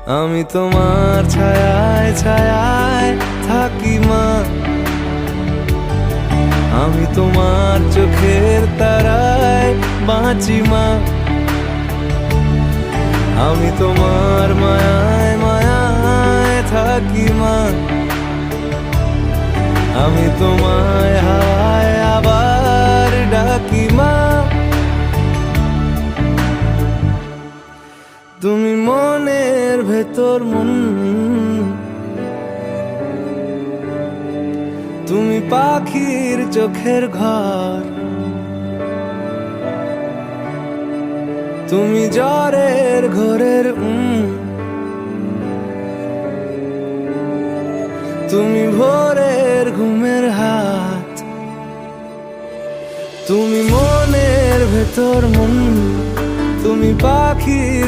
আমি তোমার ছায়ায় ছায়ায় থাকি মা, আমি তোমার চোখের তারায় বাঁচি মা, আমি তোমার মায়ায় মায়ায় থাকি মা, আমি তোমায় হাওয়ায় আবার ডাকি মা। তুমি মনের ভেতর মন, তুমি পাখির চোখের ঘর, তুমি জ্বরের ঘোরের তুমি ভোরের ঘুমের হাত, তুমি মনের ভেতর মন, তুমি পাখির